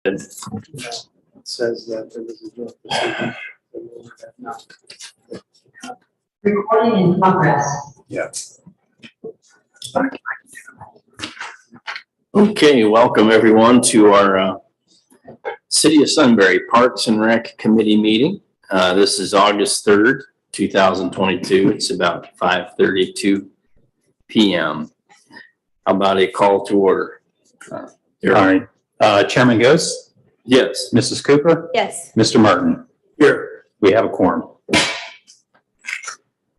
It says that there was a joint decision. Recording in progress. Yeah. Okay, welcome everyone to our City of Sunbury Parks and Rec Committee meeting. This is August 3rd, 2022. It's about 5:32 p.m. How about a call to order? All right. Chairman Ghost, Yes. Mrs. Cooper, Yes. Mr. Martin. Here. We have a quorum.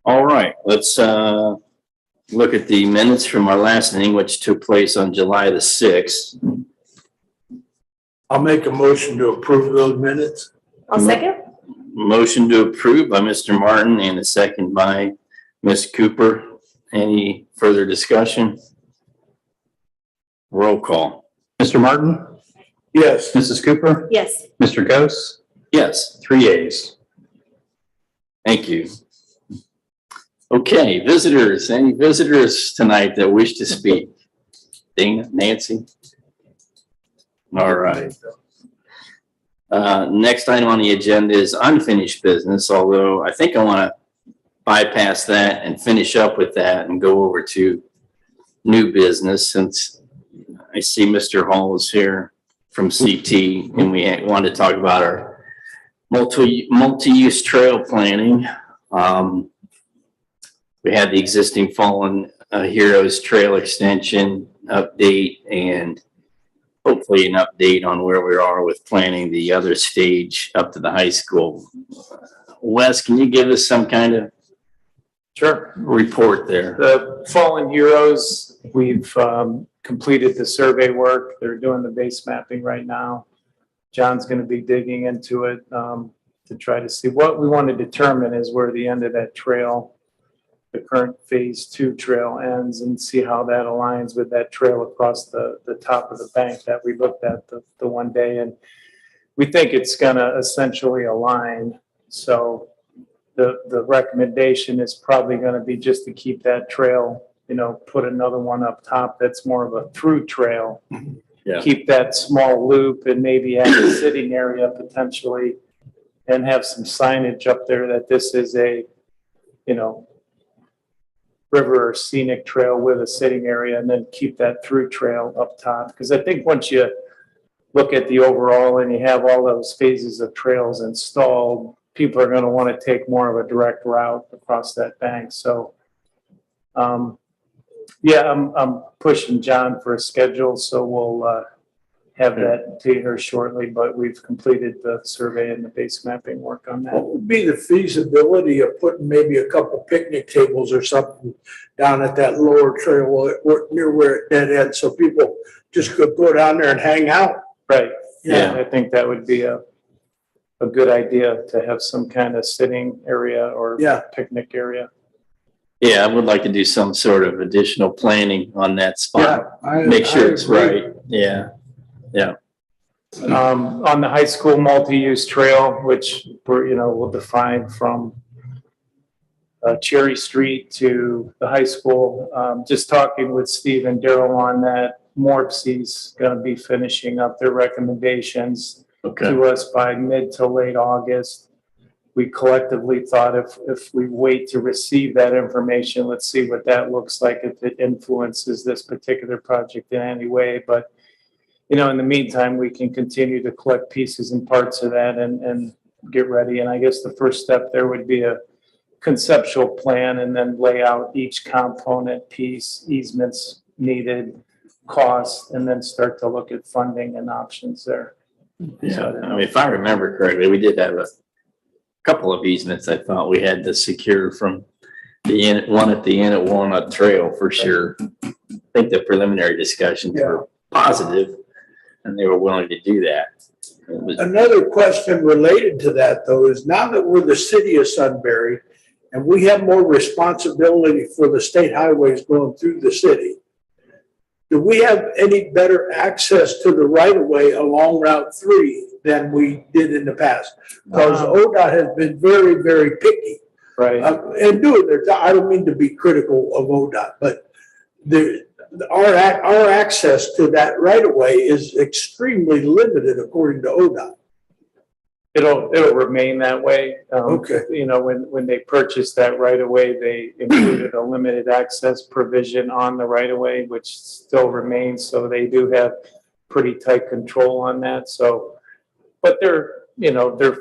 All right, let's look at the minutes from our last meeting, which took place on July the 6th. I'll make a motion to approve those minutes. I'll second. Motion to approve by Mr. Martin and a second by Ms. Cooper. Any further discussion? Roll call. Mr. Martin, Yes. Mrs. Cooper, Yes. Mr. Ghost, Yes, 3 yeas. thank you. Okay, visitors, any visitors tonight that wish to speak? Dana, Nancy? All right. Next item on the agenda is unfinished business, although I think I want to bypass that and finish up with that and go over to new business, since I see Mr. Hall is here from CT and we want to talk about our multi-use trail planning. We had the existing Fallen Heroes Trail extension update and hopefully an update on where we are with planning the other stage up to the high school. Wes, can you give us some kind of report there? The Fallen Heroes, we've completed the survey work. They're doing the base mapping right now. John's going to be digging into it to try to see what we want to determine is where the end of that trail, the current phase 2 trail ends, and see how that aligns with that trail across the top of the bank that we looked at the one day. And we think it's going to essentially align. So the recommendation is probably going to be just to keep that trail, put another one up top that's more of a through trail. Yeah. Keep that small loop and maybe have a sitting area potentially, and have some signage up there that this is a, river or scenic trail with a sitting area, and then keep that through trail up top. Because I think once you look at the overall and you have all those phases of trails installed, people are going to want to take more of a direct route across that bank. So, I'm pushing John for a schedule, so we'll have that to her shortly, but we've completed the survey and the base mapping work on What that. would be the feasibility of putting maybe a couple picnic tables or something down at that lower trail near where it dead ends, so people just could go down there and hang out? Right. Yeah. I think that would be a good idea to have some kind of sitting area or Yeah. picnic area. Yeah, I would like to do some sort of additional planning on that spot. I Make sure it's agree. right. Yeah. On the high school multi-use trail, which we'll define from Cherry Street to the high school. Just talking with Steve and Daryl on that, Morpsey's going to be finishing up their recommendations Okay. to us by mid to late August. We collectively thought if we wait to receive that information, let's see what that looks like, if it influences this particular project in any way. But in the meantime, we can continue to collect pieces and parts of that and get ready. And I guess the first step there would be a conceptual plan, and then lay out each component piece, easements needed, costs, and then start to look at funding and options there. Yeah. I mean, if I remember correctly, we did have a couple of easements I thought we had to secure from the one at the end of Walnut Trail for sure. I think the preliminary discussions were positive and they were willing to do that. It was- Another question related to that, though, is now that we're the city of Sunbury and we have more responsibility for the state highways going through the city, do we have any better access to the right of way along Route 3 than we did in the past? Because ODOT has been very, very picky. Right. And doing their job. I don't mean to be critical of ODOT, but our access to that right of way is extremely limited according to ODOT. It'll remain that way. Okay. You know, when they purchased that right of way, they included a limited access provision on the right of way, which still remains. So they do have pretty tight control on that. So, but they're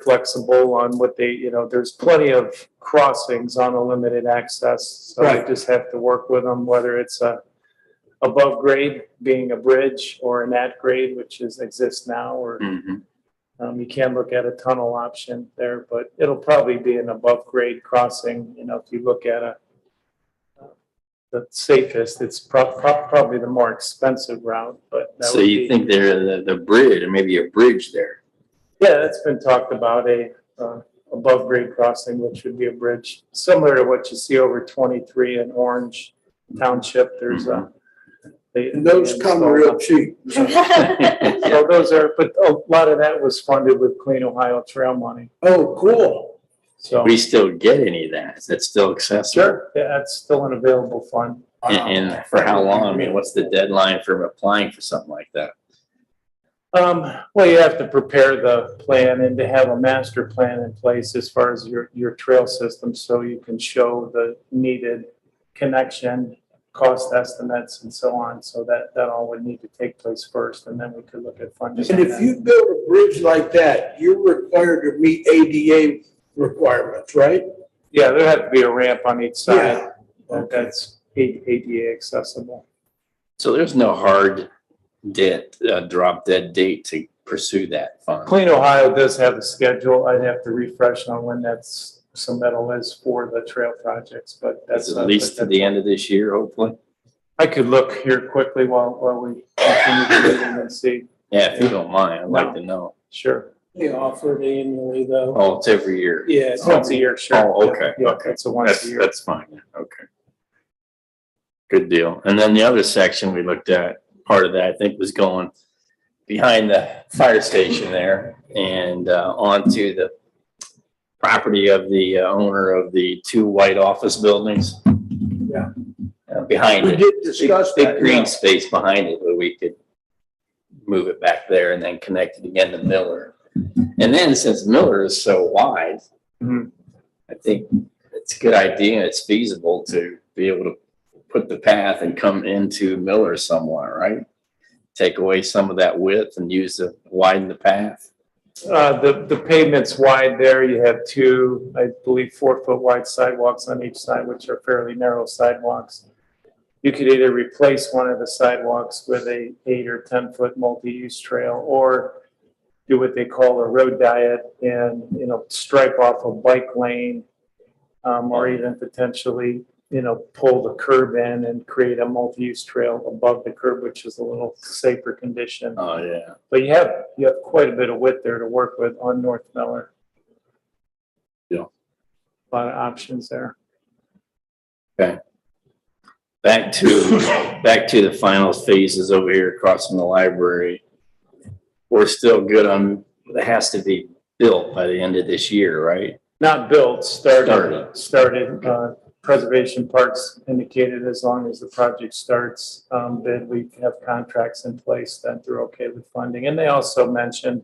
flexible on what there's plenty of crossings on a limited access. So Right. you just have to work with them, whether it's a above grade being a bridge or an at grade, which exists now, or Mhm. you can look at a tunnel option there, but it'll probably be an above grade crossing. You know, if you look at the safest, it's probably the more expensive route, but that So would you be- think there, the bridge, or maybe a bridge there? Yeah, that's been talked about, above grade crossing, which would be a bridge, similar to what you see over 23 in Orange Township. There's And those come real cheap. So those are, but a lot of that was funded with Clean Ohio Trail money, Oh, cool. so. We still get any of that? Is that still accessible? Sure, yeah, that's still an available fund. And for how long? I mean, what's the deadline for applying for something like that? Well, you have to prepare the plan and to have a master plan in place as far as your trail system, so you can show the needed connection, cost estimates and so on. So that all would need to take place first, and then we could look at funding. And if you build a bridge like that, you're required to meet ADA requirements, right? Yeah, there had to be a ramp on each side. Yeah. That's ADA accessible. So there's no hard drop dead date to pursue that fund? Clean Ohio does have a schedule. I'd have to refresh on when that's submittal is for the trail projects, but that's That's at least to the end of this year, hopefully? I could look here quickly while we continue the meeting and see. Yeah, if you don't mind, I'd like to know. Sure. They offer it annually though. Oh, it's every year? Yeah. It's once a year, sure. Oh, okay, Yeah, okay. it's a once That's, a year. that's fine, yeah, okay. Good deal. And then the other section we looked at, part of that, I think, was going behind the fire station there and onto the property of the owner of the 2 white office buildings. Yeah. Behind We it. did discuss Big that. green yeah. space behind it where we could move it back there and then connect it again to Miller. And then since Miller is so wide, Mhm. I think it's a good idea. It's feasible to be able to put the path and come into Miller somewhere, right? Take away some of that width and widen the path. The pavement's wide there. You have 2, I believe, 4-foot wide sidewalks on each side, which are fairly narrow sidewalks. You could either replace one of the sidewalks with a 8 or 10-foot multi-use trail, or do what they call a road diet and, stripe off a bike lane, or even potentially, pull the curb in and create a multi-use trail above the curb, which is a little safer condition. Oh, yeah. But you have quite a bit of width there to work with on North Miller. Yeah. A lot of options there. Back to the final phases over here across from the library. We're still good on, it has to be built by the end of this year, right? Not built, Started. started. Preservation Parks indicated as long as the project starts, bid, we have contracts in place, then they're okay with funding. And they also mentioned,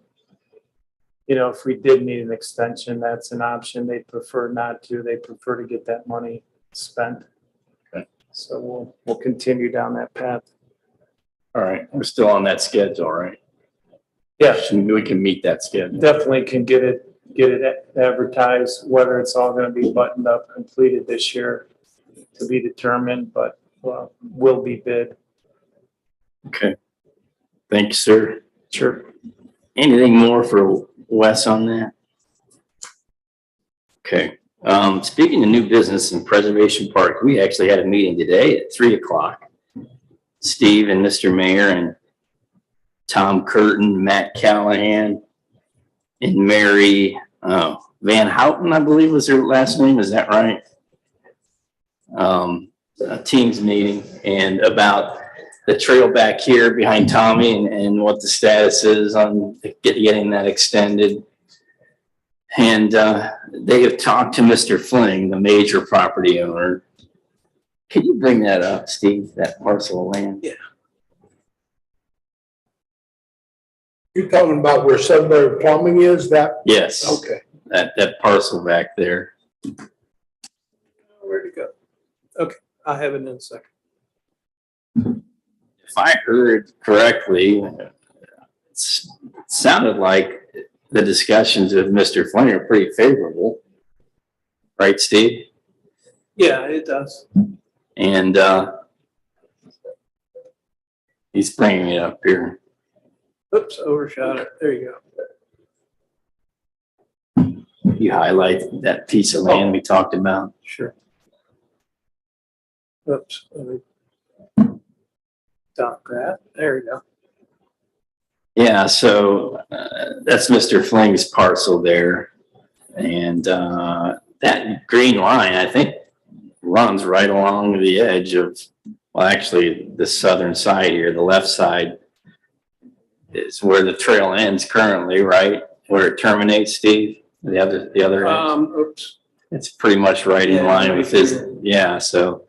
if we did need an extension, that's an option. They prefer not to. They prefer to get that money spent. Okay. So we'll continue down that path. All right, we're still on that schedule, right? Yeah, We can meet that schedule. definitely can get it advertised, whether it's all going to be buttoned up, completed this year to be determined, but will be bid. Okay. Thank you, sir. Sure. Anything more for Wes on that? Okay. Speaking of new business in Preservation Park, we actually had a meeting today at 3:00. Steve and Mr. Mayor and Tom Curtin, Matt Callahan, and Mary Van Houten, I believe was her last name. Is that right? A Teams meeting and about the trail back here behind Tommy and what the status is on getting that extended. And they have talked to Mr. Fling, the major property owner, Can you bring that up, Steve, that parcel of land? You're talking about where Sudbury Plumbing is, that, Yes. okay, That parcel back there. Where'd it go? Okay, I'll have it in a second. If I heard correctly, it sounded like the discussions with Mr. Flynn are pretty favorable. Right, Steve? Yeah, it does. And, he's bringing it up here. Oops, overshot it. There you You highlight that piece of land we talked about. go. Sure. Oops. Let me Stop that. There you go. Yeah, so that's Mr. Fling's parcel there. And that green line, I think, runs right along the edge of, well, actually, the southern side here, the left side is where the trail ends currently, right? Where it terminates, Steve? The other edge? Oops. It's pretty much right in Yeah, line right with his, here. yeah, so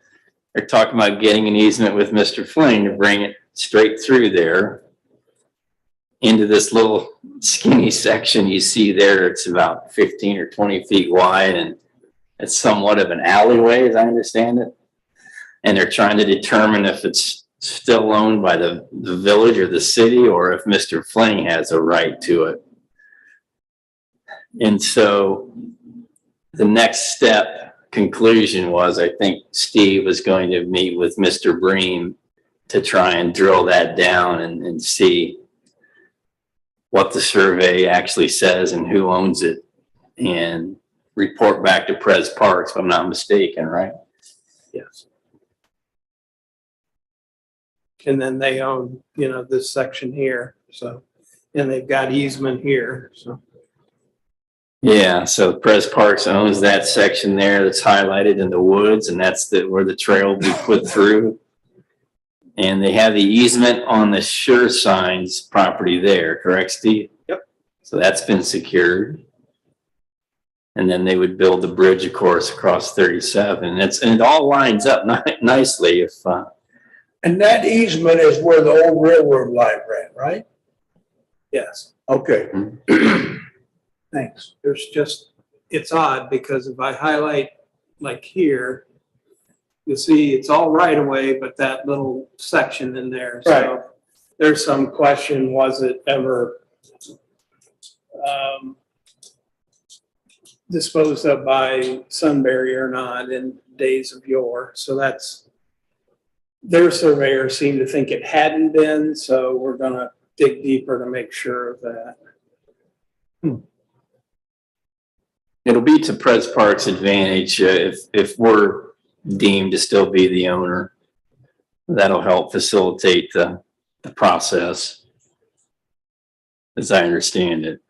they're talking about getting an easement with Mr. Fling to bring it straight through there into this little skinny section you see there. It's about 15 or 20 feet wide, and it's somewhat of an alleyway, as I understand it. And they're trying to determine if it's still owned by the village or the city, or if Mr. Fling has a right to it. And so the next step conclusion was, I think Steve was going to meet with Mr. Bream to try and drill that down and see what the survey actually says and who owns it, and report back to Pres Parks, if I'm not mistaken, right? Yes. And then they own, this section here, so, and they've got easement here, so. Yeah, so Pres Parks owns that section there that's highlighted in the woods, and that's where the trail will be put through. And they have the easement on the Sure Signs property there, correct, Steve? Yep. So that's been secured. And then they would build the bridge, of course, across 37. And it all lines up nicely if, and that easement is where the old railroad line ran, right? Yes. Okay. Thanks. It's odd because if I highlight like here, you'll see it's all right away, but that little section in there. Right. So there's some question, was it ever disposed of by Sunbury or not in days of yore? So their surveyors seem to think it hadn't been, so we're gonna dig deeper to make sure of that. it'll be to Pres Parks' advantage if we're deemed to still be the owner. That'll help facilitate the process, as I understand it.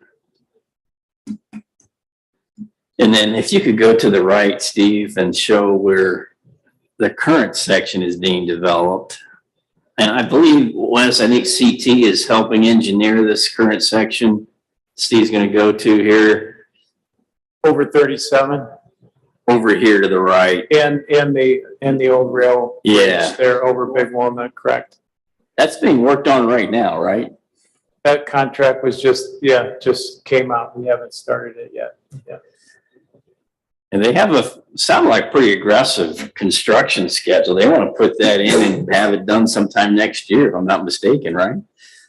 And then if you could go to the right, Steve, and show where the current section is being developed. And I believe, Wes, I think CT is helping engineer this current section Steve's going to go to here, Over 37 over here to the right. and the old rail. Yeah. They're over Big Walnut, correct? That's being worked on right now, right? That contract was just came out. We haven't started it yet. Yeah. And they have sound like pretty aggressive construction schedule. They want to put that in and have it done sometime next year, if I'm not mistaken, right?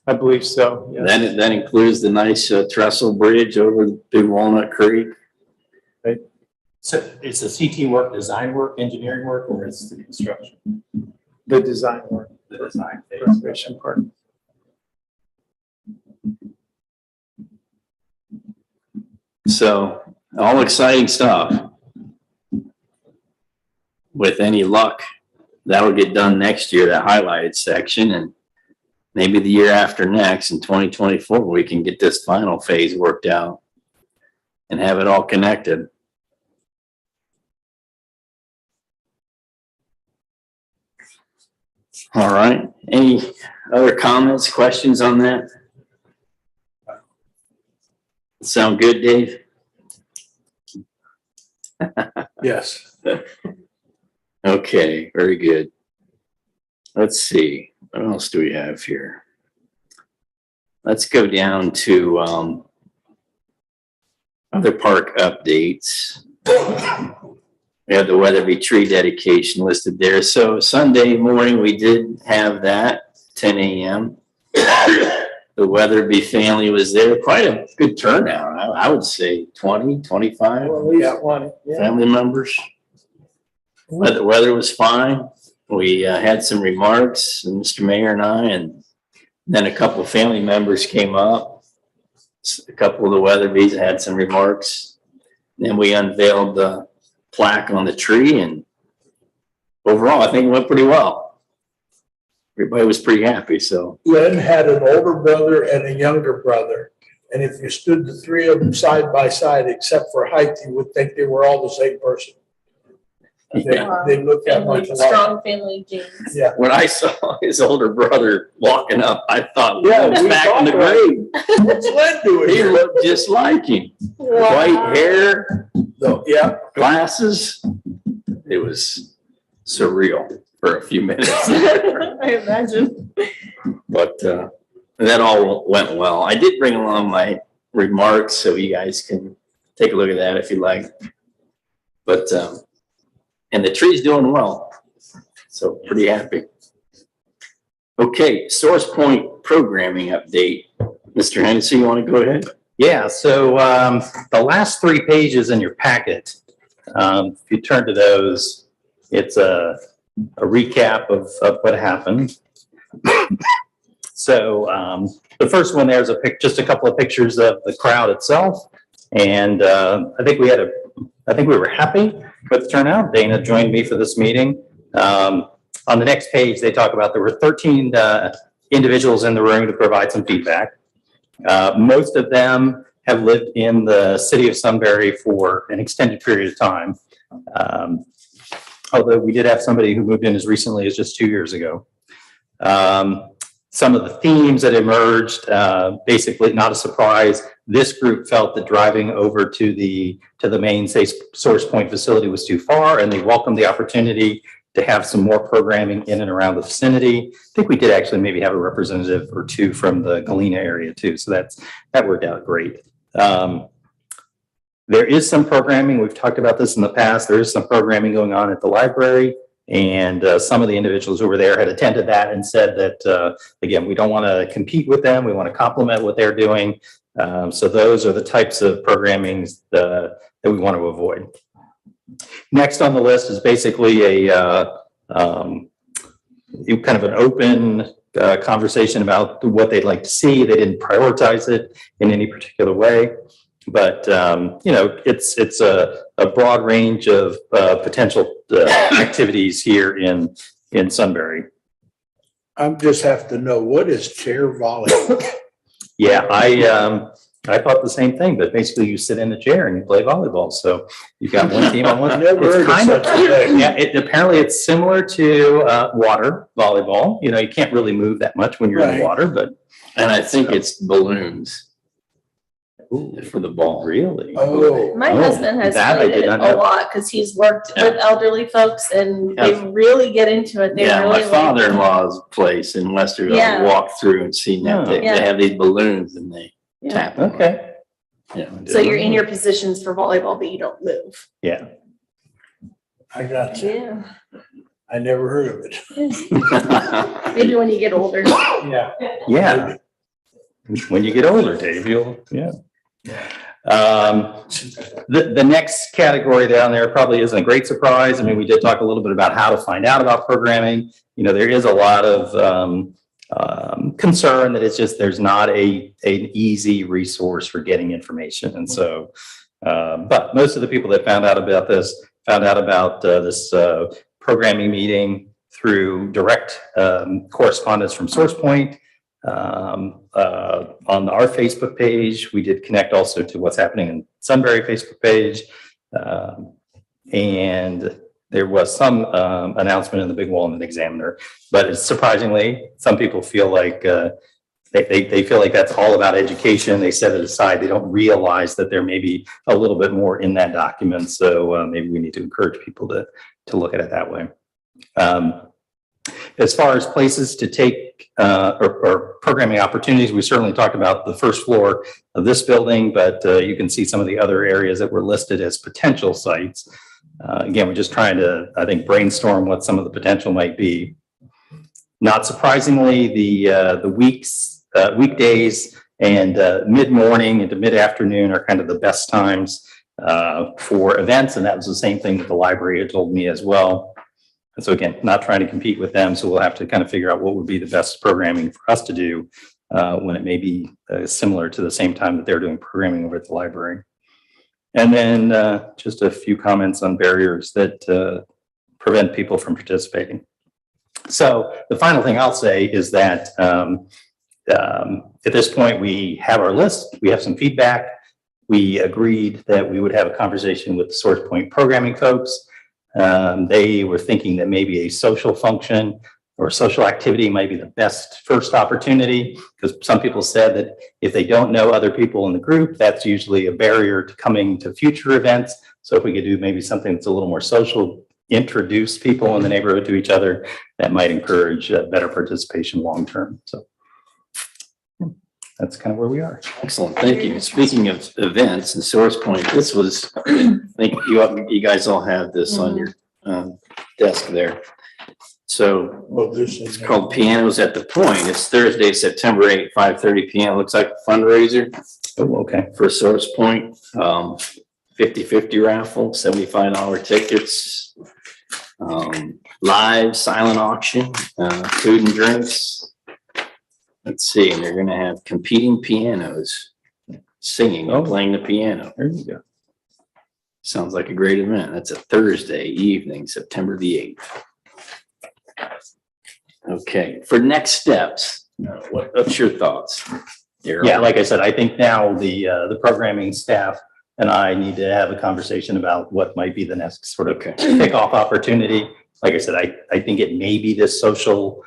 I believe so. Yeah. That includes the nice trestle bridge over Big Walnut Creek. So is the CT work design work, engineering work, or is the construction? The design work, The design phase. restoration part. So all exciting stuff. With any luck, that'll get done next year, that highlighted section, and maybe the year after next, in 2024, we can get this final phase worked out and have it all connected. All right. Any other comments, questions on that? Sound good, Dave? Yes. Okay, very good. Let's see, what else do we have here? Let's go down to other park updates. We have the Weatherby tree dedication listed there. So Sunday morning, we did have that, 10 a.m. The Weatherby family was there. Quite a good turnout. I would say 20, 25 family members. The weather was fine. We had some remarks, and Mr. Mayor and I, and then a couple of family members came up. A couple of the Weatherbys had some remarks. Then we unveiled the plaque on the tree, and overall, I think it went pretty well. Everybody was pretty happy, so. Lynn had an older brother and a younger brother. And if you stood the three of them side by side, except for height, you would think they were all the same person. They look that much alike. Strong family genes. Yeah. When I saw his older brother walking up, I thought, Yeah, yeah, was we back thought in the that. grave. What's Lynn doing He here? looked just like him. White hair, No, yeah, glasses. It was surreal for a few minutes. I imagine. But that all went well. I did bring along my remarks, so you guys can take a look at that if you like. But and the tree's doing well, so pretty happy. Okay, Source Point programming update. Mr. Hennessy, you want to go ahead? Yeah, so the last 3 pages in your packet, if you turn to those, it's a recap of what happened. So the first one there is just a couple of pictures of the crowd itself, and I think we were happy with the turnout. Dana joined me for this meeting. On the next page, they talk about there were 13 individuals in the room to provide some feedback. Most of them have lived in the city of Sunbury for an extended period of time. Although we did have somebody who moved in as recently as just 2 years ago. Some of the themes that emerged, basically not a surprise. This group felt that driving over to the main, say, Source Point facility was too far, and they welcomed the opportunity to have some more programming in and around the vicinity. I think we did actually maybe have a representative or two from the Galena area too, so that worked out great. There is some programming, we've talked about this in the past, there is some programming going on at the library, and some of the individuals over there had attended that and said that, again, we don't want to compete with them, we want to complement what they're doing. So those are the types of programming that we want to avoid. Next on the list is basically a kind of an open conversation about what they'd like to see. They didn't prioritize it in any particular way, but it's a broad range of potential activities here in Sunbury. I just have to know, what is chair volleyball? Yeah, I thought the same thing, but basically you sit in a chair and you play volleyball. So you've got one team on one. Never heard of such a thing. Yeah, apparently it's similar to water volleyball. You know, you can't really move that much when you're in Right. the water, but. And I think it's balloons for the ball. Really? Oh, My Oh, husband has that I played did it not a know. lot because he's worked Yeah. with elderly folks and Yeah. they really get into it. They Yeah, really my like it. father-in-law's place in Westerville, I Yeah. walked through and seen that. They Yeah. have these balloons and they Yeah. tap them. Okay. Yeah. So you're in your positions for volleyball, but you don't move. Yeah. I got you. Yeah. I never heard of it. Maybe when you get older. Yeah. Yeah. When you get older, Dave, yeah. The next category down there probably isn't a great surprise. I mean, we did talk a little bit about how to find out about programming. You know, there is a lot of concern that there's not an easy resource for getting information. And so, but most of the people that found out about this programming meeting through direct correspondence from SourcePoint. On our Facebook page, we did connect also to what's happening in Sunbury Facebook page. And there was some announcement in the Big Walnut Examiner, but surprisingly, some people feel like they feel like that's all about education. They set it aside. They don't realize that there may be a little bit more in that document. So maybe we need to encourage people to look at it that way. As far as places to take or programming opportunities, we certainly talked about the first floor of this building, but you can see some of the other areas that were listed as potential sites. Again, we're just trying to, I think, brainstorm what some of the potential might be. Not surprisingly, the weekdays and mid-morning into mid-afternoon are kind of the best times for events, and that was the same thing that the library had told me as well. And so again, not trying to compete with them, so we'll have to kind of figure out what would be the best programming for us to do when it may be similar to the same time that they're doing programming over at the library. And then just a few comments on barriers that prevent people from participating. So the final thing I'll say is that at this point, we have our list, we have some feedback. We agreed that we would have a conversation with the SourcePoint programming folks. They were thinking that maybe a social function or social activity might be the best first opportunity, because some people said that if they don't know other people in the group, that's usually a barrier to coming to future events. So if we could do maybe something that's a little more social, introduce people in the neighborhood to each other, that might encourage better participation long-term. So that's kind of where we are. Excellent, thank you. Speaking of events and SourcePoint, this was, I think you guys all have this on your desk there. So Well, this it's is called Pianos at the Point. It's Thursday, September 8th, 5:30 p.m. Looks like a fundraiser Oh, okay. for SourcePoint. 50-50 raffle, $75 tickets, live silent auction, food and drinks. Let's see, and they're gonna have competing pianos singing and playing the piano. There you go. Sounds like a great event. That's a Thursday evening, September the 8th. Okay, for next steps, what's your thoughts? Darryl? Yeah, like I said, I think now the programming staff and I need to have a conversation about what might be the next sort of Okay. kickoff opportunity. Like I said, I think it may be this social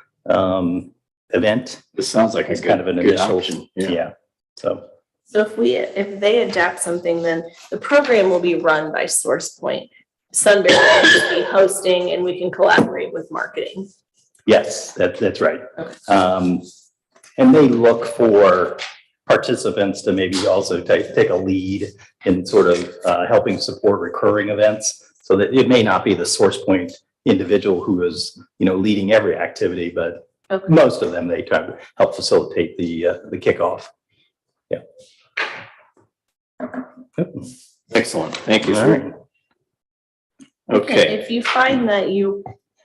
event. This sounds like a It's kind of an good initial option. Yeah. So, So if they adapt something, then the program will be run by SourcePoint. Sunbury will just be hosting and we can collaborate with marketing. yes, that's right. Okay. And they look for participants to maybe also take a lead in sort of helping support recurring events, so that it may not be the SourcePoint individual who is, leading every activity, but Okay. most of them, they try to help facilitate the kickoff. Yeah. Excellent, thank you, All sir. right. Okay, If you find that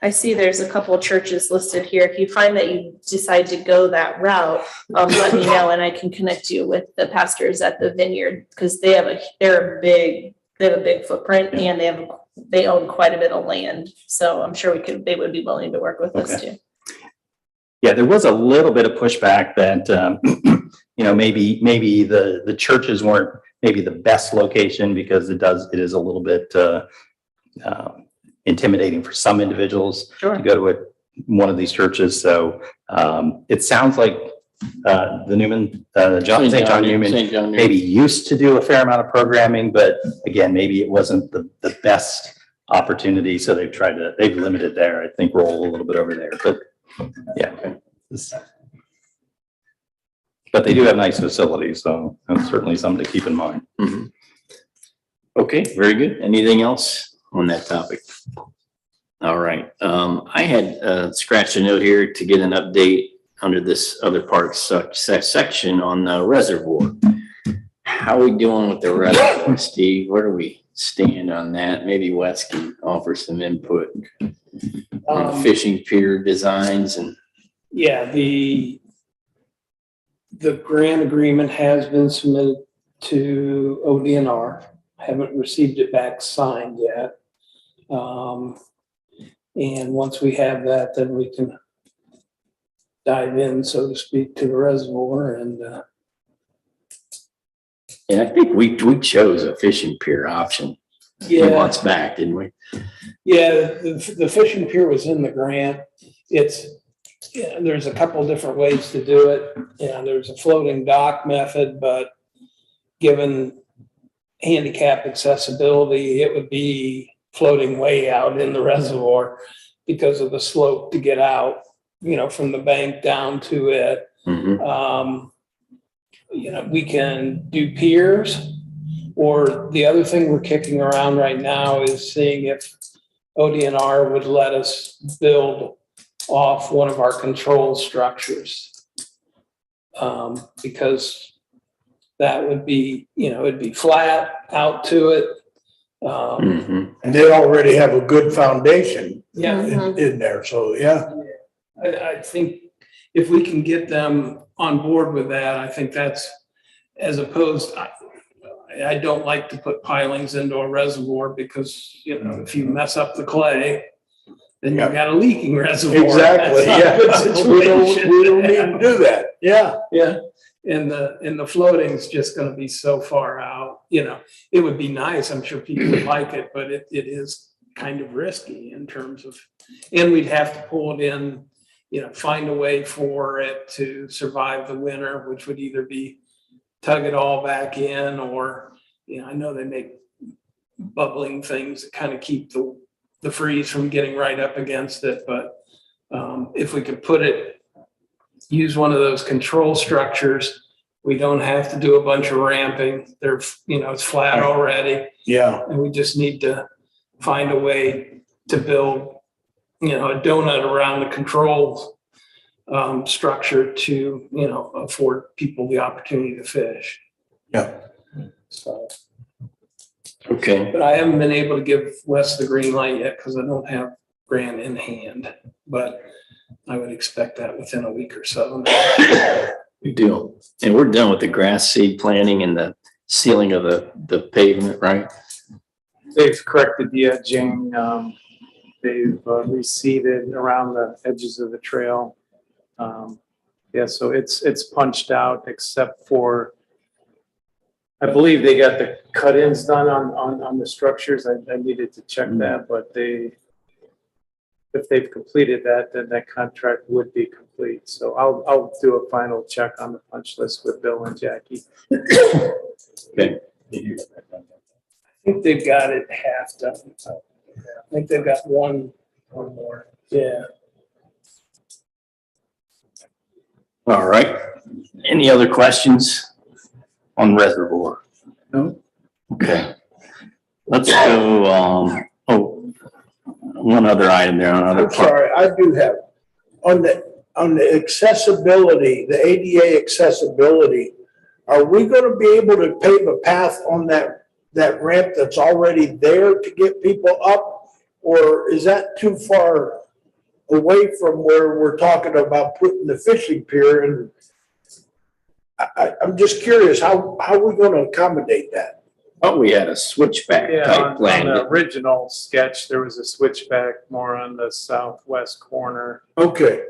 I see there's a couple of churches listed here. If you find that you decide to go that route, let me know and I can connect you with the pastors at the Vineyard, because they have a big footprint and they own quite a bit of land. So I'm sure they would be willing to work with us Okay. too. Yeah, there was a little bit of pushback that, maybe the churches weren't maybe the best location, because it is a little bit intimidating for some individuals Sure. to go to one of these churches. So it sounds like the Newman, St. John Newman St. John Newman. maybe used to do a fair amount of programming, but again, maybe it wasn't the best opportunity. So they've limited their, I think, role a little bit over there, but yeah. But they do have nice facilities, so that's certainly something to keep in mind. Mhm. Okay, very good. Anything else on that topic? All right, I had scratched a note here to get an update under this other parks section on the reservoir. How are we doing with the reservoir, Steve? Where do we stand on that? Maybe Wes can offer some input on fishing pier designs and. Yeah, the grant agreement has been submitted to ODNR. Haven't received it back signed yet. And once we have that, then we can dive in, so to speak, to the reservoir and, And I think we chose a fishing pier option a few months back, didn't we? Yeah, the fishing pier was in the grant. There's a couple different ways to do it. There's a floating dock method, but given handicap accessibility, it would be floating way out in the reservoir. because of the slope to get out, from the bank down to it. Mhm. We can do piers, or the other thing we're kicking around right now is seeing if ODNR would let us build off one of our control structures. Because that would be, it'd be flat out to it. Mhm. And they already have a good foundation Yeah, in there, so yeah. I think if we can get them on board with that, I think that's, as opposed, I don't like to put pilings into a reservoir because, if you mess up the clay, then you've got a leaking reservoir. Exactly, That's not a yeah. good We don't situation. need to do that, yeah. Yeah, and the floating's just gonna be so far out, it would be nice, I'm sure people would like it, but it is kind of risky in terms of, and we'd have to pull it in, find a way for it to survive the winter, which would either be tug it all back in, or, I know they make bubbling things that kind of keep the freeze from getting right up against it, but if we could use one of those control structures, we don't have to do a bunch of ramping. They're, it's flat already, Yeah, and we just need to find a way to build, a donut around the control structure to, afford people the opportunity to fish. yeah. So, Okay. but I haven't been able to give Wes the green light yet because I don't have Grant in hand, but I would expect that within a week or so. Good deal. And we're done with the grass seed planting and the sealing of the pavement, right? They've corrected the edging. They've reseeded around the edges of the trail. Yeah, so it's punched out except for, I believe they got the cut-ins done on the structures. I needed to check that, but if they've completed that, then that contract would be complete. So I'll do a final check on the punch list with Bill and Jackie. Okay. I think they've got it half done. I think they've got one more. Yeah. All right. Any other questions on reservoir? No. Okay. Let's go, one other item there, another I'm part. sorry, I do have, on the accessibility, the ADA accessibility, are we gonna be able to pave a path on that ramp that's already there to get people up? Or is that too far away from where we're talking about putting the fishing pier? And I'm just curious, how are we gonna accommodate that? Oh, we had a switchback Yeah, type on plan. the original sketch, there was a switchback more on the southwest corner. Okay,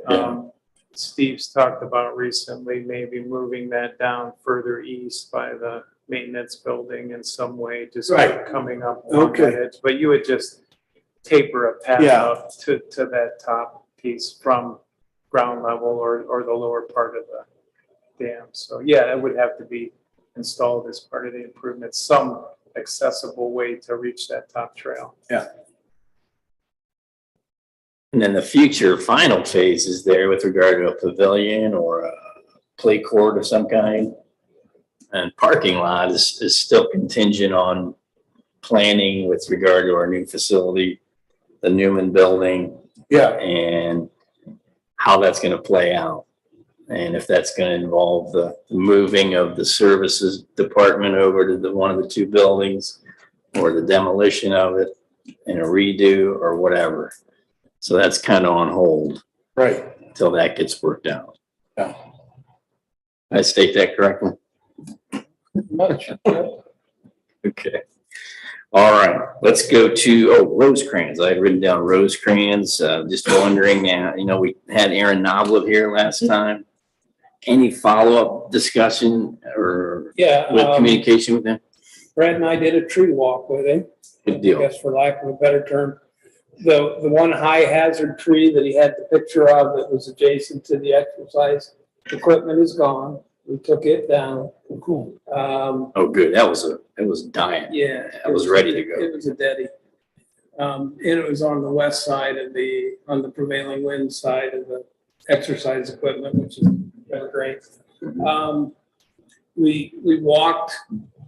Steve's talked about recently maybe moving that down further east by the maintenance building in some way, just Right. coming up on Okay. that edge. But you would just taper a path Yeah. up to that top piece from ground level or the lower part of the dam. So yeah, it would have to be installed as part of the improvement, some accessible way to reach that top trail. And then the future final phase is there with regard to a pavilion or a play court of some kind. And parking lot is still contingent on planning with regard to our new facility, the Newman building, yeah, and how that's gonna play out. And if that's gonna involve the moving of the services department over to one of the two buildings, or the demolition of it and a redo or whatever. So that's kind of on hold right. until that gets worked out. Yeah. Did I state that correctly? Much. Okay. All right, let's go to, Rosecrans. I had written down Rosecrans, just wondering, we had Aaron Novlet here last time. Any follow-up discussion or Yeah. with communication with them? Brad and I did a tree walk with him. Good I deal. guess for lack of a better term. The one high hazard tree that he had the picture of that was adjacent to the exercise equipment is gone. We took it down. Cool. Oh, good. It was dying. Yeah. I was ready to go. It was a deadie. And it was on the west side of on the prevailing wind side of the exercise equipment, which is really great. We walked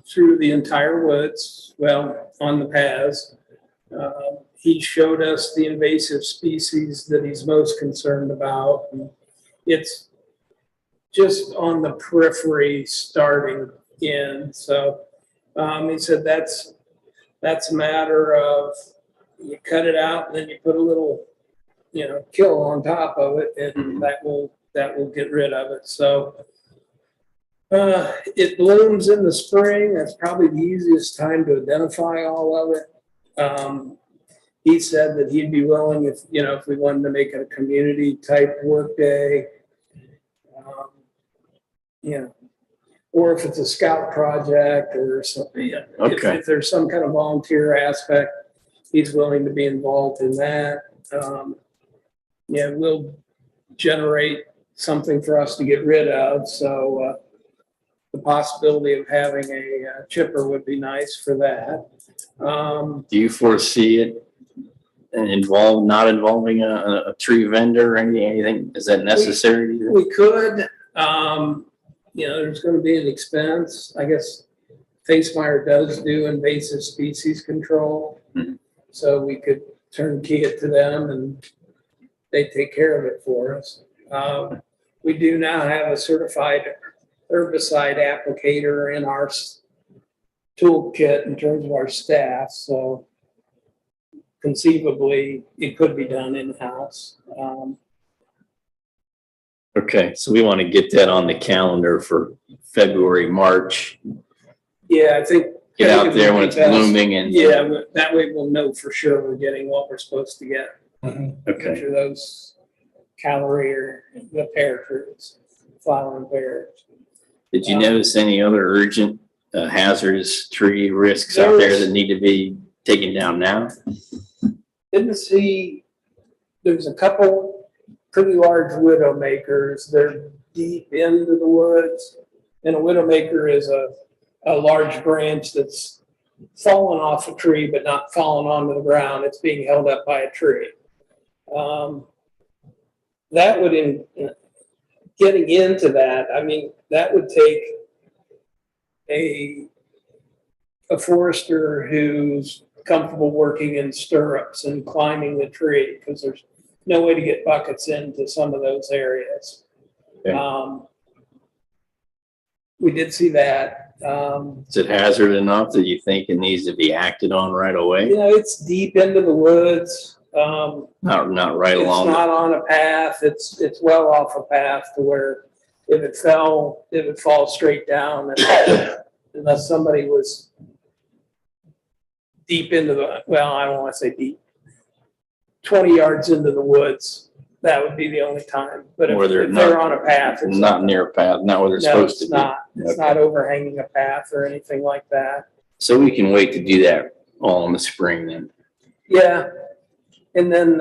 through the entire woods, well, on the paths. He showed us the invasive species that he's most concerned about. And it's just on the periphery starting in. So he said that's a matter of you cut it out and then you put a little, kill on top of it, and that will get rid of it. So it blooms in the spring. That's probably the easiest time to identify all of it. He said that he'd be willing if we wanted to make it a community type work day. Or if it's a scout project or something. Okay. If there's some kind of volunteer aspect, he's willing to be involved in that. We'll generate something for us to get rid of. So the possibility of having a chipper would be nice for that. Do you foresee it not involving a tree vendor or anything? Is that necessary? We could, there's going to be an expense. I guess Facemeyer does do invasive species control. Mhm. So we could turnkey it to them and they take care of it for us. We do now have a certified herbicide applicator in our toolkit in terms of our staff. So conceivably, it could be done in-house. Okay, so we want to get that on the calendar for February, March. Yeah, I think. Get it out would there be when it's best. blooming and. Yeah, that way we'll know for sure we're getting what we're supposed to get. Okay, For those calorie or the pear fruits, flowering pears. did you notice any other urgent hazardous tree risks out there that need to be taken down now? Didn't see, there's a couple pretty large widowmakers. They're deep into the woods. And a widowmaker is a large branch that's fallen off a tree, but not fallen onto the ground. It's being held up by a tree. That would, getting into that, that would take a forester who's comfortable working in stirrups and climbing the tree, because there's no way to get buckets into some of those areas. Okay. We did see that. Is it hazard enough that you think it needs to be acted on right away? It's deep into the woods. Not right It's along. not on a path. It's well off a path to where if it fell, it would fall straight down unless somebody was deep into I don't want to say deep, 20 yards into the woods. That would be the only time. But if Where they're they're on a path, it's Not near a path, not where they're no, supposed to it's be. not. It's Okay. not overhanging a path or anything like that. So we can wait to do that all in the spring then. Yeah. And then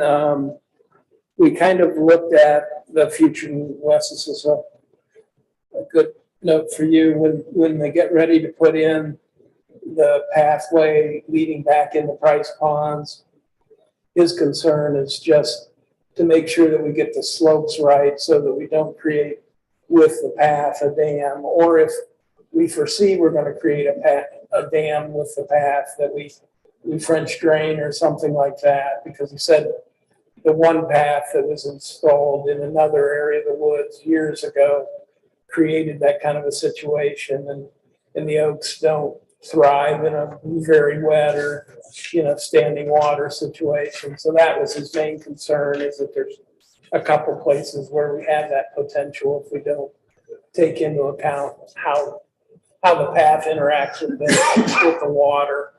we kind of looked at the future. Wes, this is a good note for you. When they get ready to put in the pathway leading back into Price Ponds, his concern is just to make sure that we get the slopes right so that we don't create with the path a dam, or if we foresee we're going to create a dam with the path, that we French drain or something like that, because he said the one path that was installed in another area of the woods years ago created that kind of a situation, and the oaks don't thrive in a very wet or standing water situation. So that was his main concern, is that there's a couple places where we have that potential if we don't take into account how the path interacts with the water.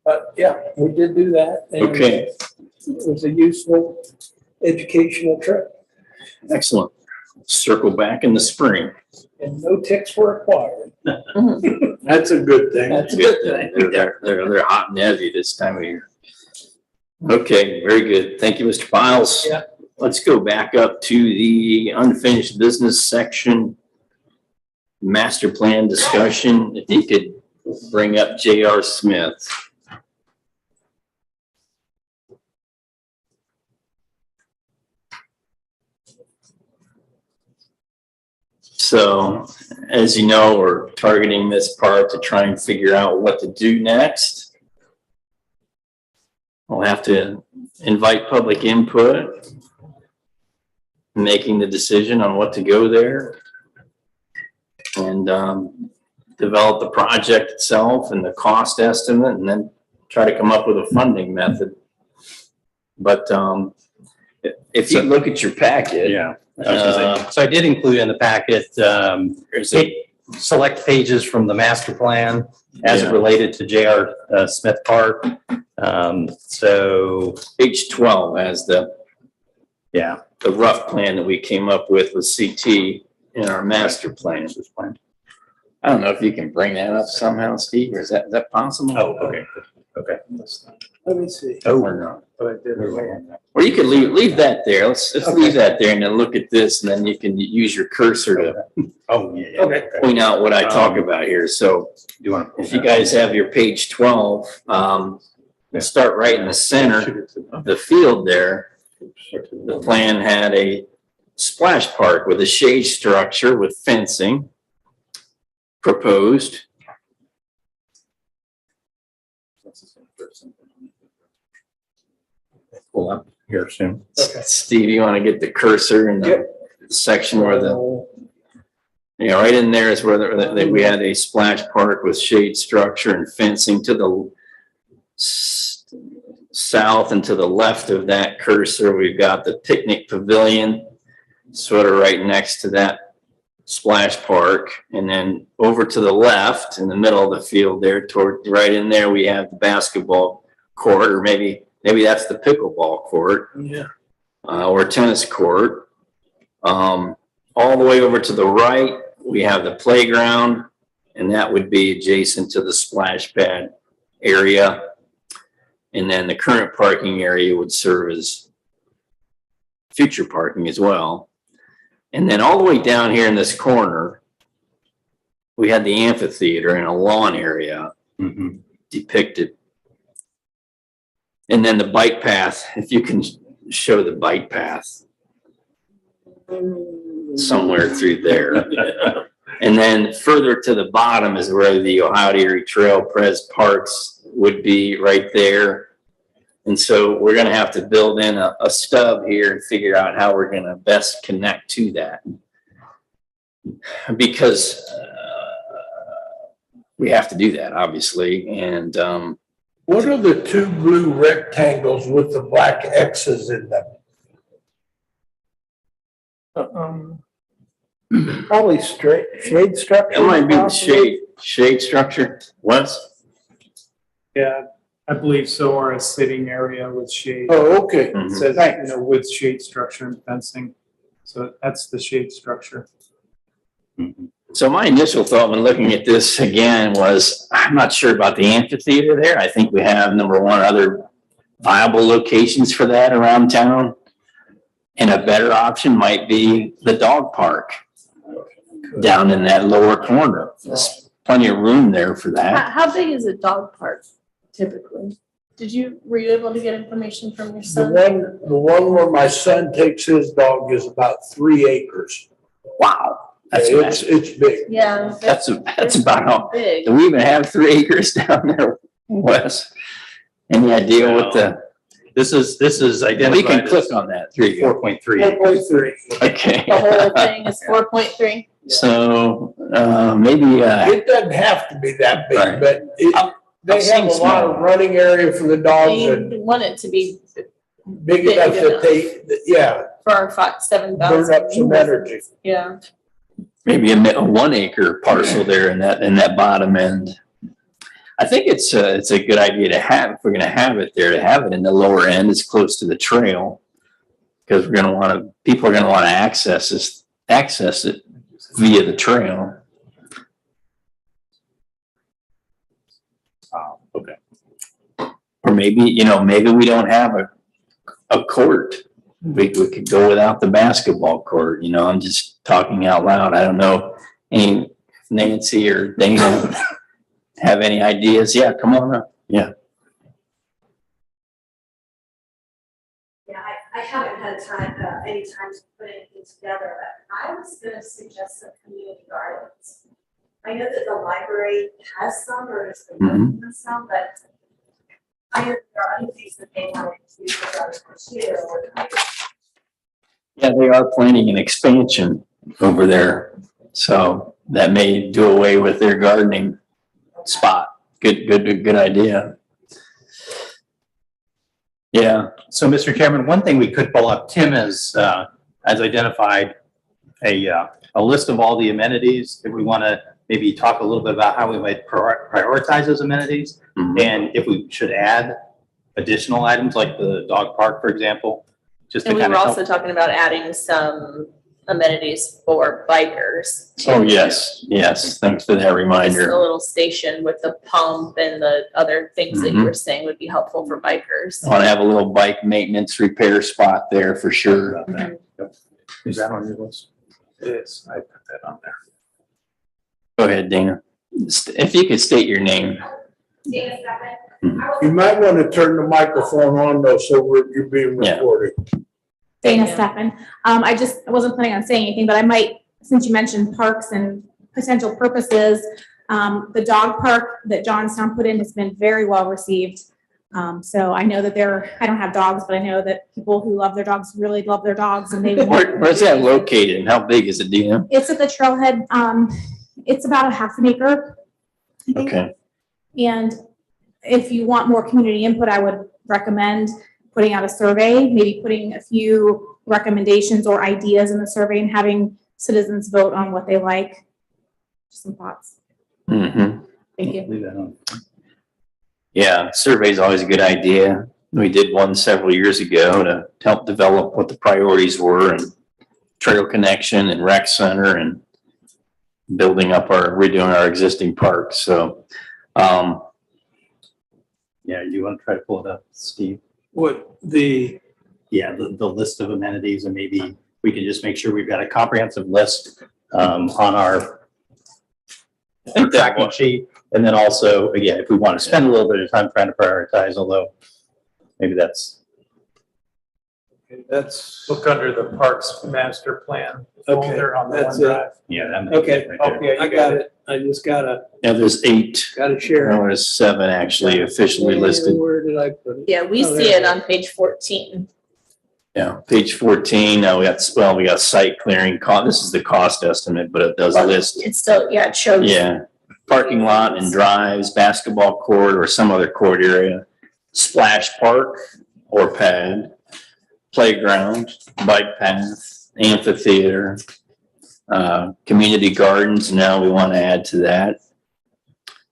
But yeah, we did do that. And Okay. it was a useful educational trip, Excellent. Circle back in the spring. and no ticks were acquired. That's a good thing. That's a good thing. They're hot and heavy this time of year. Okay, very good. Thank you, Mr. Piles. Yeah. Let's go back up to the unfinished business section. master plan discussion, if you could bring up J.R. Smith. So, as you know, we're targeting this part to try and figure out what to do next. We'll have to invite public input, making the decision on what to go there, and develop the project itself and the cost estimate, and then try to come up with a funding method. But if you look at your packet, Yeah. So I did include in the packet, there's a 8 select pages from the master plan as it Yeah. related to J.R. Smith Park. So, page 12 as the yeah. rough plan that we came up with CT in our master plan. I don't know if you can bring that up somehow, Steve, or is that possible? Oh, okay. Okay. Let me see. Or not? But I did. Or you could leave that there. Let's leave that there and then look at this, and then you can use your cursor to Oh, yeah. Okay. point out what I talk about here. So You want if you guys have your page 12, start right in the center of the field there. The plan had a splash park with a shade structure with fencing proposed. pull up here soon? Steve, you want to get the cursor in the section where right in there is where we had a splash park with shade structure and fencing to the south and to the left of that cursor. We've got the picnic pavilion sort of right next to that splash park. And then over to the left in the middle of the field there, right in there, we have the basketball court, or maybe that's the pickleball court. Yeah. Or tennis court. All the way over to the right, we have the playground, and that would be adjacent to the splash pad area. And then the current parking area would serve as future parking as well. And then all the way down here in this corner, we had the amphitheater and a lawn area depicted. And then the bike path, if you can show the bike path somewhere through there. And then further to the bottom is where the Ohio Erie Trail Pres Parks would be right there. And so we're going to have to build in a stub here and figure out how we're going to best connect to that. Because we have to do that, obviously. And What are the 2 blue rectangles with the black X's in them? Probably straight shade structure. it might be the shade structure. Wes? Yeah, I believe so, or a sitting area with shade. Oh, okay. It says, with shade structure and fencing. So that's the shade structure. So my initial thought when looking at this again was, I'm not sure about the amphitheater there. I think we have, number one, other viable locations for that around town. And a better option might be the dog park down in that lower corner. There's plenty of room there for that. How big is a dog park typically? Were you able to get information from your son? The one where my son takes his dog is about 3 acres. Wow. That's It's big. Yeah. that's about how, Big. do we even have 3 acres down there, Wes? Any idea what This is we identified can as click on that. 4.3. 4.3. Okay. The whole thing is 4.3. So, maybe, It doesn't have to be that big, Right. but they seen have a lot of small. running area for the dogs and You want it to be big enough that for our 7,000. burn up some energy. Yeah. maybe a 1 acre parcel there in that bottom end. I think it's a good idea to have, if we're going to have it there, to have it in the lower end as close to the trail. Because people are going to want to access it via the trail. Okay. Or maybe we don't have a court. We could go without the basketball court. I'm just talking out loud. I don't know any Nancy or Dana have any ideas, yeah, come on up. Yeah. Yeah, I haven't had any time to put anything together, but I was gonna suggest some community gardens. I know that the library has some or has been working on some, but I know there are other things that they wanted to do for gardens too. Yeah, they are planning an expansion over there. So that may do away with their gardening spot. Good idea. Yeah. So, Mr. Chairman, one thing we could pull up, Tim has identified a list of all the amenities that we want to maybe talk a little bit about how we might prioritize those amenities. Mhm. And if we should add additional items like the dog park, for example, just to And we kind were of also help. talking about adding some amenities for bikers. too. Oh, yes. Thanks for that Just a reminder. little station with the pump and the other things that you Mhm. were saying would be helpful for bikers. I want to have a little bike maintenance repair spot there for sure. Is that on your list? It is. I put that on there. Go ahead, Dana. If you could state your name. Dana Steffen. You might want to turn the microphone on though, so you're being Yeah. recorded. Dana Yeah. Steffen. I wasn't planning on saying anything, but I might, since you mentioned parks and potential purposes, the dog park that Johnstown put in has been very well received. So I know that I don't have dogs, but I know that people who love their dogs really love their dogs and they. Where's that located and how big is it, Dina? It's at the trailhead. It's about a half an acre. I think. Okay. And if you want more community input, I would recommend putting out a survey, maybe putting a few recommendations or ideas in the survey and having citizens vote on what they like. Just some thoughts. Mm-hmm. Thank you. Leave that on. Yeah, survey's always a good idea. We did one several years ago to help develop what the priorities were and trail connection and rec center and redoing our existing parks. So, Yeah, you want to try to pull it up, Steve? What the, Yeah, the list of amenities, and maybe we can just make sure we've got a comprehensive list on our tracking sheet. And then also, again, if we want to spend a little bit of time trying to prioritize, although maybe that's, Let's look under the Parks Master Plan Okay, folder on the that's OneDrive. yeah. that might be okay, it right there. Okay, I you got it. I just gotta there's 8. share. No, there's 7 actually officially listed. Where did I put it? Yeah, we Oh, see there it it is. on page 14. Yeah, page 14. Now we got site clearing cost. This is the cost estimate, but it does Well, list. It's still, yeah, it shows. Yeah, parking lot and drives, basketball court or some other court area, splash park or pad, playground, bike path, amphitheater, community gardens. Now we want to add to that.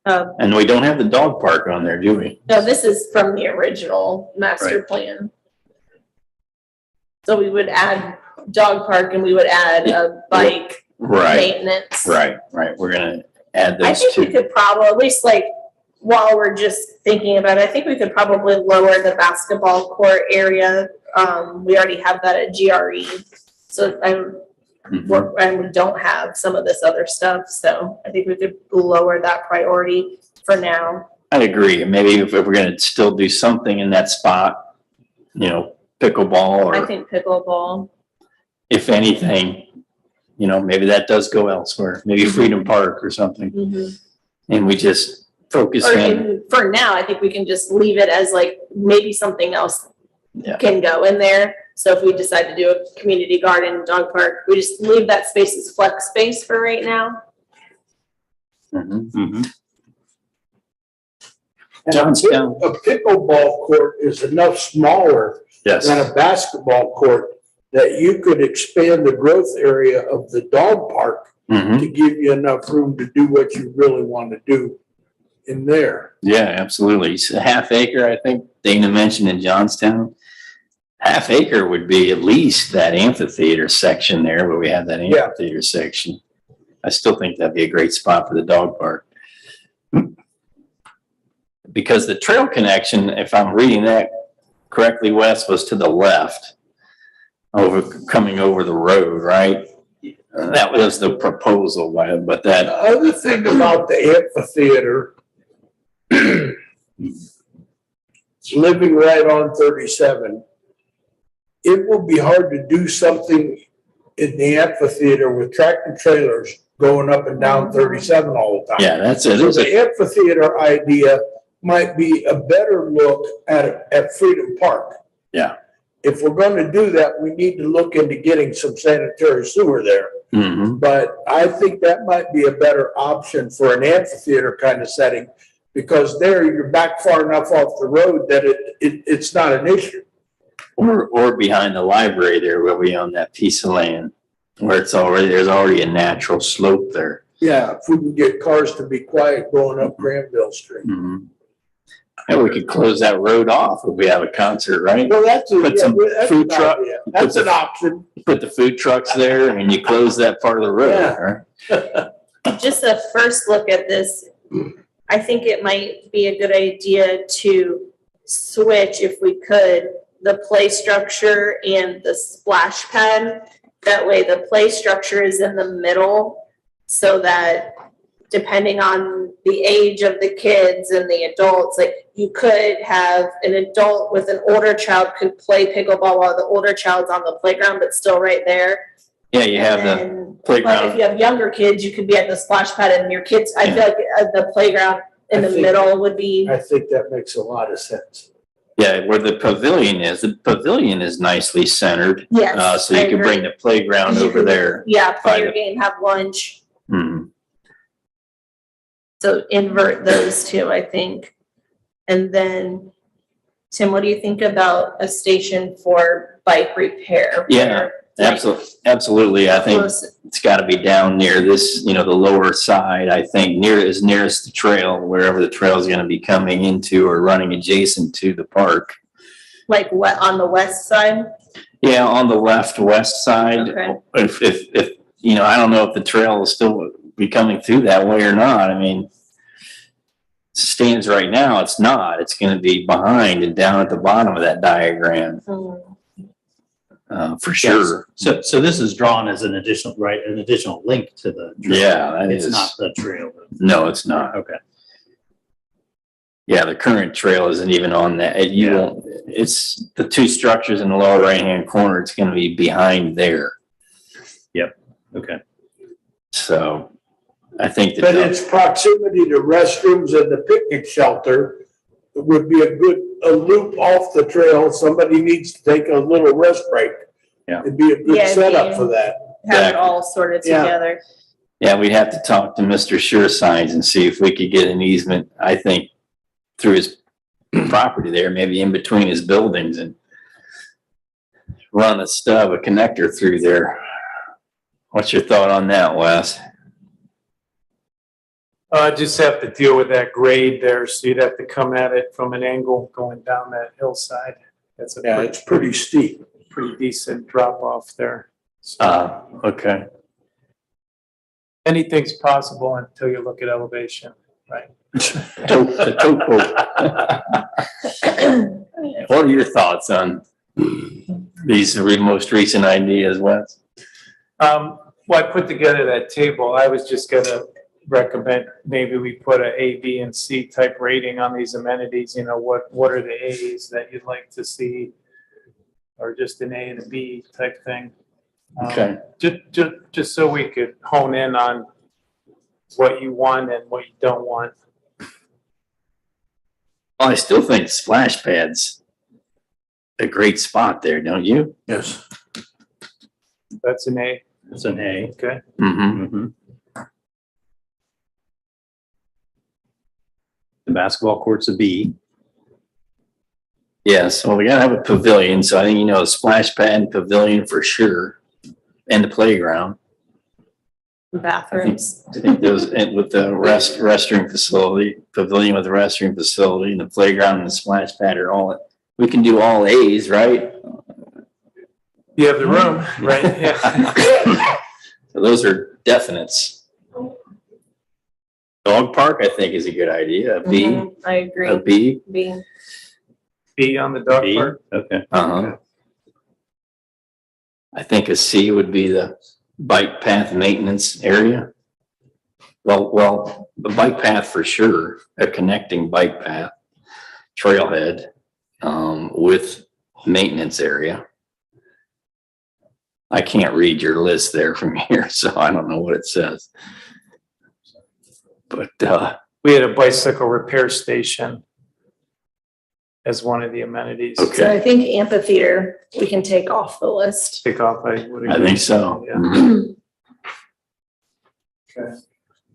And we don't have the dog park on there, do we? No, this is from the original master plan. So we would add dog park and we would add a bike maintenance. Right. We're gonna add I those think we two. could probably, at least like, while we're just thinking about it, I think we could probably lower the basketball court area. We already have that at GRE. So Mhm. and we don't have some of this other stuff. So I think we could lower that priority for now. I agree. Maybe if we're gonna still do something in that spot, pickleball I or think pickleball. if anything, maybe that does go elsewhere, maybe Freedom Park or something. And we just focus Or in. for now, I think we can just leave it as like, maybe something else Yeah. can go in there. So if we decide to do a community garden, dog park, we just leave that space as flex space for right now. Mhm. Mhm. Johnstown. A pickleball court is enough smaller Yes. than a basketball court that you could expand the growth area of the dog park Mhm. to give you enough room to do what you really want to do in there. Yeah, absolutely. So half acre, I think Dana mentioned in Johnstown. Half acre would be at least that amphitheater section there where we have that Yeah. amphitheater section. I still think that'd be a great spot for the dog park. Because the trail connection, if I'm reading that correctly, Wes, was to the left, coming over the road, right? That was the proposal, but The that, other thing about the amphitheater, it's living right on 37. It will be hard to do something in the amphitheater with tractor trailers going up and down 37 all the time. yeah, that's it. So There's a- the amphitheater idea might be a better look at Freedom Park. Yeah. If we're gonna do that, we need to look into getting some sanitary sewer there. Mhm. But I think that might be a better option for an amphitheater kind of setting, because there you're back far enough off the road that it's not an issue. Or behind the library there where we own that piece of land where there's already a natural slope there. Yeah, if we can get cars to be quiet going up Granville Street. Mhm. And we could close that road off if we have a concert, right? Well, that's a, Put some that's food an truck- idea. That's an option. Put the food trucks there and you close that part of the road, Yeah. right? Just a first look at this, I think it might be a good idea to switch, if we could, the play structure and the splash pad. That way the play structure is in the middle, so that depending on the age of the kids and the adults, like you could have an adult with an older child could play pickleball while the older child's on the playground, but still right there. Yeah, you have the And But playground. if you have younger kids, you could be at the splash pad, and your kids, I feel like the playground in I the think- middle would be, I think that makes a lot of sense. Yeah, where the pavilion is nicely centered. yes. So I you can agree. bring the playground You over can- there. Yeah, play your By game, have lunch, Mhm. so invert those two, I think. And then, Tim, what do you think about a station for bike repair? Yeah, Absolutely. I think it's got to be down near this, the lower side, I think, nearest the trail, wherever the trail is going to be coming into or running adjacent to the park. Like what, on the west side? Yeah, on the west side. Okay. If, I don't know if the trail will still be coming through that way or not. I mean, stands right now, it's not. It's going to be behind and down at the bottom of that diagram, for sure. So this is drawn as an additional link to the trail. Yeah, that It's is. not the trail. No, it's not. Okay. Yeah, the current trail isn't even on that. You Yeah. won't, it's the two structures in the lower right-hand corner. It's going to be behind there. Okay. So I think But that, its proximity to restrooms and the picnic shelter would be a loop off the trail. Somebody needs to take a little rest break. Yeah. It'd be a good Yeah, setup being- for that. Have it all sorted Yeah. together. yeah, we'd have to talk to Mr. Sure Signs and see if we could get an easement, I think, through his property there, maybe in between his buildings, and run a connector through there. What's your thought on that, Wes? Just have to deal with that grade there, so you'd have to come at it from an angle going down that hillside. That's a Yeah, it's pretty steep. pretty decent drop off there. So Okay. anything's possible until you look at elevation, right? The topo. What are your thoughts on these most recent ideas, Wes? Well, I put together that table. I was just gonna recommend maybe we put a A, B, and C type rating on these amenities. What are the A's that you'd like to see? Or just an A and a B type thing. Okay. Just so we could hone in on what you want and what you don't want. Well, I still think splash pad's a great spot there, don't you? Yes. That's an A, It's an A. okay? Mm-hmm. Mhm. The basketball court's a B. Yes, well, we gotta have a pavilion, so I think, a splash pad and pavilion for sure, and the playground. Bathrooms. I think those, and with the restroom facility, pavilion with the restroom facility, and the playground and the splash pad are we can do all A's, right? You have the room, right? Yeah. So those are definites. Dog park, I think, is a good idea. A B, Mhm, I a agree. B. B. B on the dog B? park. Okay. Uh-huh. I think a C would be the bike path maintenance area. Well, the bike path for sure, a connecting bike path, trailhead, with maintenance area. I can't read your list there from here, so I don't know what it says. But, We had a bicycle repair station as one of the amenities. Okay. So I think amphitheater, we can take off the list. Pick off, I would I agree. think so. Yeah. Mhm.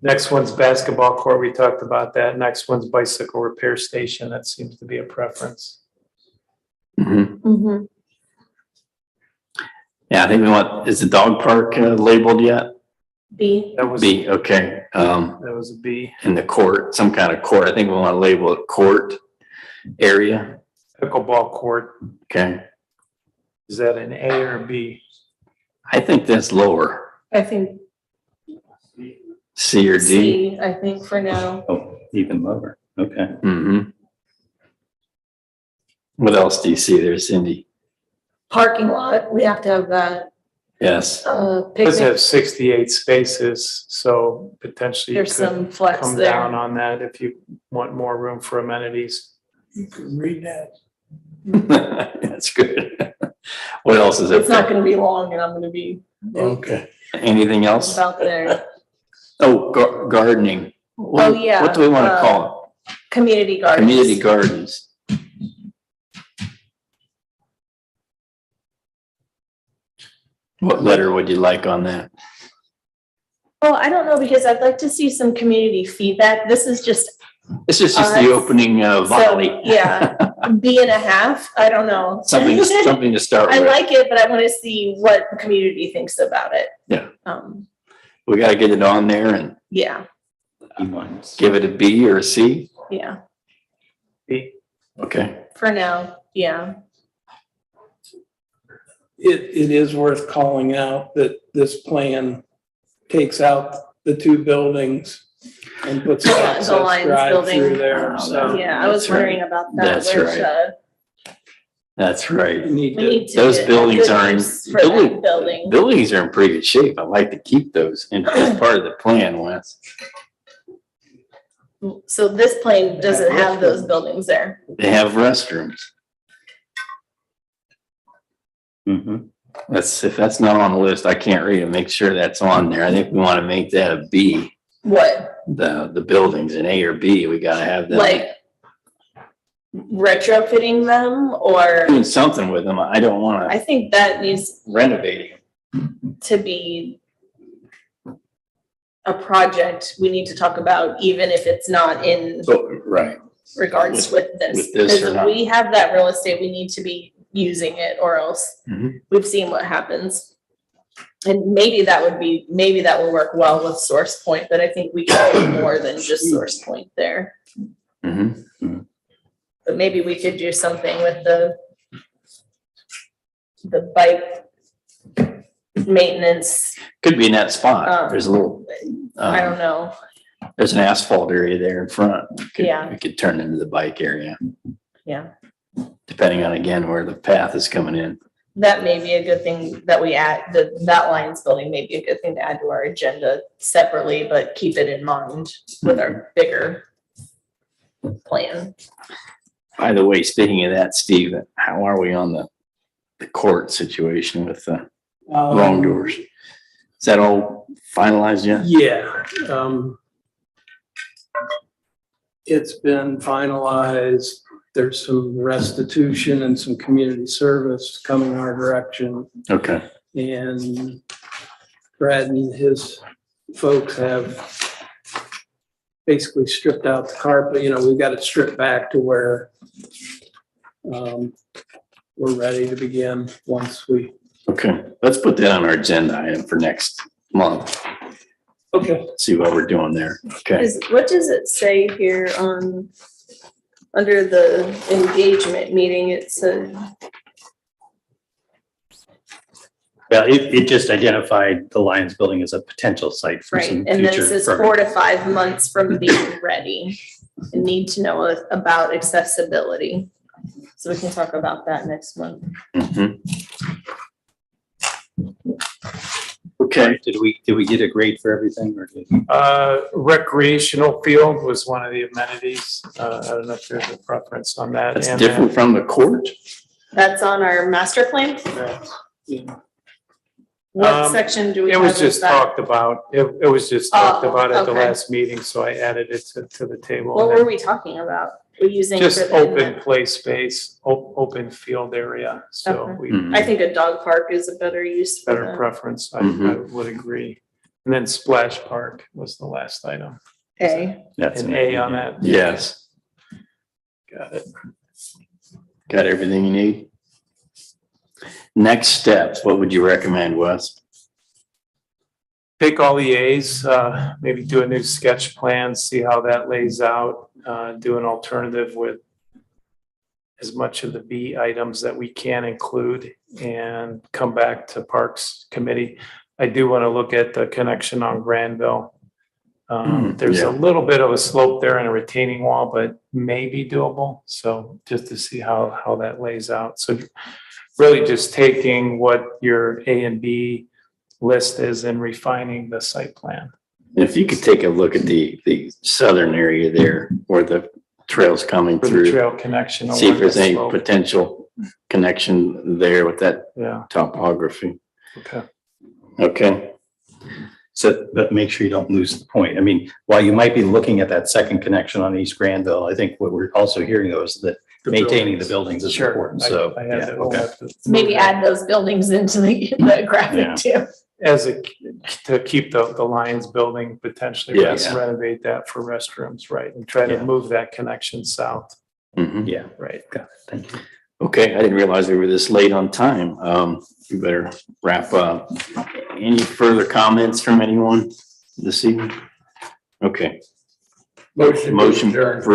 Next one's basketball court. We talked about that. Next one's bicycle repair station. That seems to be a preference. Mhm. Mhm. Yeah, I think we want, is the dog park labeled yet? B. That was, B, okay. that was a B. In the court, some kind of court. I think we want to label it court area. Pickleball court. Okay. Is that an A or a B? I think that's lower. I think C or D. C, I think for now. Oh, even lower. Okay. Mm-hmm. What else do you see there, Cindy? Parking lot, we have to have that. Yes. Does Picnic, have 68 spaces, so potentially you there's some could flex come down there. on that if you want more room for amenities. You can read that. That's good. What else is up It's not there? gonna be long and I'm gonna be Okay. Anything else? about there. Oh, gardening. Oh, yeah, What do we want to call Community it? gardens. Community gardens. What letter would you like on that? Well, I don't know, because I'd like to see some community feedback. This is just, This is just the Us. opening so, volley. yeah, B.5, I don't know. Something to start I with. like it, but I want to see what the community thinks about it. Yeah. Um, We got to get it on there and yeah, E1s. give it a B or a C. yeah, B. Okay. for now, yeah. It is worth calling out that this plan takes out the two buildings and puts The an access Lions drive building. through there, Oh, so. Yeah, I was That's right. wondering about that. That's which, right. That's right. You need We to, need to. Those get a buildings good are in, use for that building. buildings are in pretty good shape. I like to keep those in as part of the plan, Wes. So this plane doesn't have those buildings there. They have restrooms. Mhm. If that's not on the list, I can't read it. Make sure that's on there. I think we want to make that a B. What, The buildings in A or B, we gotta have them. like retrofitting them, or Doing something with them. I don't want I to think that needs renovate to be a project we need to talk about, even if it's not in them. Right. regards with this. with this or Because not. we have that real estate, we need to be using it, or else Mhm. we've seen what happens. And maybe that will work well with Source Point, but I think we can do more than just Source Point there. Mhm. But maybe we could do something with the bike maintenance, Could be in that spot. There's a little, I don't know. there's an asphalt area there in front. Yeah. We could turn into the bike area, Yeah, depending on, again, where the path is coming in. that may be a good thing that we add, that Lions building may be a good thing to add to our agenda separately, but keep it in mind with our bigger plan. By the way, speaking of that, Steve, how are we on the court situation with the wrong doors? Is that all finalized yet? Yeah, it's been finalized. There's some restitution and some community service coming our direction. Okay. And Brad and his folks have basically stripped out the carpet. We've got it stripped back to where we're ready to begin once we. Okay, let's put that on our agenda item for next month. Okay. See what we're doing there. Okay. What does it say here on, under the engagement meeting? It said, Well, it just identified the Lions building as a potential site for right, some and then it future says programming. 4 to 5 months from being ready. And need to know about accessibility. So we can talk about that next month. Mhm. Okay, Did we get a grade for everything or? Recreational field was one of the amenities. I don't know if there's a preference on that. that's And different from the court? That's on our master plan? then- What section do we It have? was with just that? talked about. It was just talked Oh, about at the okay. last meeting, so I added it to the table. What were we talking about? We're using. Just for the open inlet. play space, open field area. So Okay. we, Mhm. I think a dog park is a better use for better them. preference. I Mhm. would agree. And then splash park was the last item. Okay. That's An A on that. Yes. Got it. Got everything you need? Next steps, what would you recommend, Wes? Pick all the As, maybe do a new sketch plan, see how that lays out, do an alternative with as much of the B items that we can include and come back to Parks Committee. I do want to look at the connection on Granville. There's yeah. a little bit of a slope there and a retaining wall, but maybe doable. So just to see how that lays out. So really just taking what your A and B list is and refining the site plan. If you could take a look at the southern area there where the trail's coming For the through, trail connection. see if along there's that any slope. potential connection there with that Yeah, topography. okay. Okay, So, but make sure you don't lose the point. I mean, while you might be looking at that second connection on East Granville, I think what we're also hearing though is that maintaining the buildings is Sure. important. I- So, I had yeah, to- okay. Maybe add those buildings into the Yeah. graphic too. As a, to keep the Lions building potentially Yes. renovate that for restrooms, right? And try to Yeah. move that connection south, mhm. Yeah, right? got it. Thank you. Okay, I didn't realize we were this late on time. We better wrap up. Any further comments from anyone this evening? Okay. Motion to Motion adjourn. for